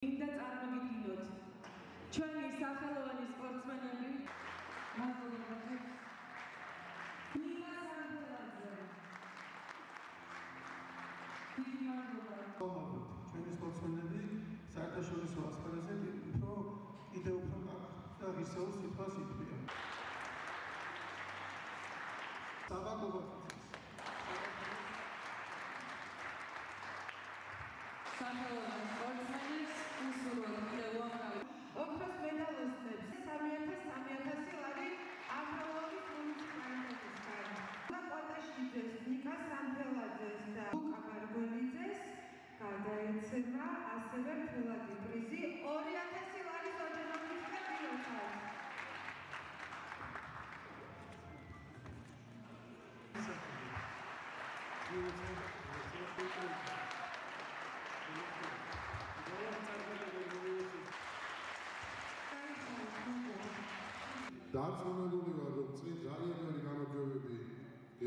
მინდა წარმოგიდგინოთ ჩვენი სახელოვანი სპორტსმენები ჩვენი სპორტსმენები საერთაშორისო ასპარეზზე კიდევ უფრო და ღირსეულ სიტყვას ითვლიან. სახელოვანი სპორტსმენებს უსურვოთ კიდევ უამრავი ოქროს მედალისტებს 3,000 ლარი ამბროლოვის მუნიციპალიტეტისგან. კვატაშიძეს, ნიკა სამთელაძეს და ლუკა მარგოლიძეს გადაეცემა ასევე ფულადი პრიზი 2,000 ლარის ორდენობით მედალისტებს. დარწმუნებული ვარ, რომ წინ ძალიან ბევრი გამარჯვებები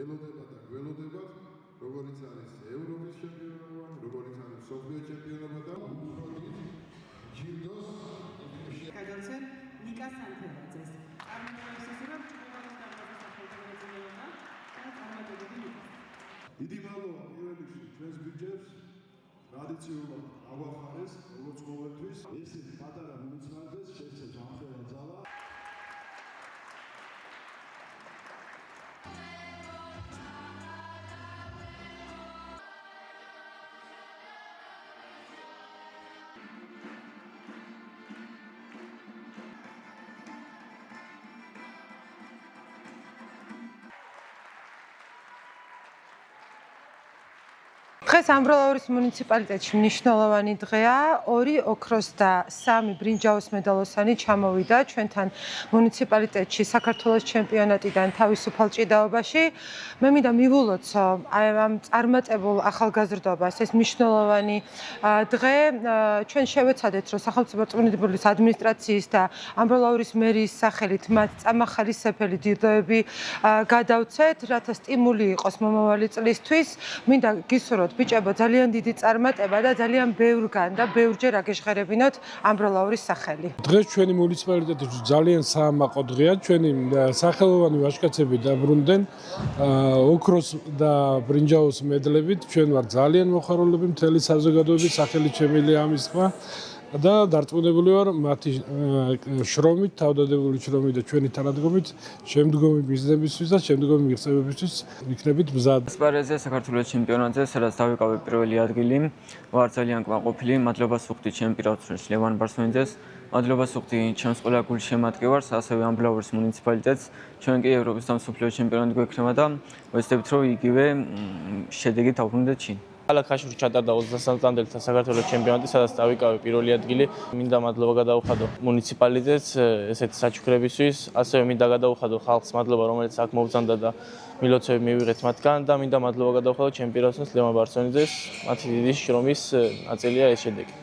ელოდება და გველოდებათ, როგორიც არის ევროპის ჩემპიონობა, როგორიც არის მსოფლიო ჩემპიონობა და ჯილდოს გადავცემ ნიკა სამთელაძეს. წარმატებებს რომ ჩუქურთმის დამთავრების სახელმწიფო და წარმატებები იქნება. დიდი მადლობა პირველ რიგში ჩვენს ბიჭებს ტრადიციულად აგვახარეს, როგორც ყოველთვის. ეს პატარა მუნიციპალიტეტს შეეცათ ამხელა ძალა. დღეს ამბროლაურის მუნიციპალიტეტში მნიშვნელოვანი დღეა. 2 ოქროს და 3 ბრინჯაოს მედალოსანი ჩამოვიდა ჩვენთან მუნიციპალიტეტში საქართველოს ჩემპიონატიდან თავისუფალ ჭიდაობაში. მე მინდა მივულოცო ამ წარმატებულ ახალგაზრდობას ეს მნიშვნელოვანი დღე. ჩვენ შევეცადეთ, რომ სახელმწიფო რწმუნებულის ადმინისტრაციის და ამბროლაურის მერიის სახელით მათ წამახალისეფელი დილდოები გადავცეთ, რათა სტიმული იყოს მომავალი წლისთვის. მინდა გისურვოთ ბიჭებო ძალიან დიდი წარმატება და ძალიან ბევრგან და ბევრჯერ აგეშღერებინოთ ამბროლაურის სახელი. დღეს ჩვენი მუნიციპალიტეტში ძალიან საამაყო დღეა. ჩვენი სახელოვანი ვაჟკაცები დაბრუნდნენ ოქროს და ბრინჯაოს მედლებით. ჩვენ ვარ ძალიან მოხარულები მთელი საზოგადოების სახელით შემიძლია ამის თქვა. და დარწმუნებული ვარ მათი შრომით, თავდადებული შრომით და ჩვენი თანადგომით შემდგომი ბიზნესისთვის და შემდგომი მიღწევებისთვის ვიქნებით მზად. ასპარეზზე საქართველოს ჩემპიონატზე, სადაც დავიკავე პირველი ადგილი, ვარ ძალიან კმაყოფილი. მადლობას ვუხდი ჩემ პირადად ლევან ბარსვენიძეს. მადლობას ვუხდი ჩემს ყველა გულშემატკივარს, ასევე ამბროლაურის მუნიციპალიტეტს. ჩვენ კი ევროპის და მსოფლიო ჩემპიონატი გვექნება და ვეცდებით, რომ იგივე შედეგით დავბრუნდეთ ჩინ. ქალაქ ხაშურში ჩატარდა 23 წამდელთა საქართველოს ჩემპიონატი, სადაც დავიკავე პირველი ადგილი. მინდა მადლობა გადაუხადო მუნიციპალიტეტს ესეთი საჩუქრებისთვის, ასევე მინდა გადაუხადო ხალხს მადლობა, რომელიც აქ მოვძანდა და მილოცვები მივიღეთ მათგან და მინდა მადლობა გადაუხადო ჩემ პირადად ლევან ბარსვენიძეს. მათი დიდი შრომის ნაწილია ეს შედეგი.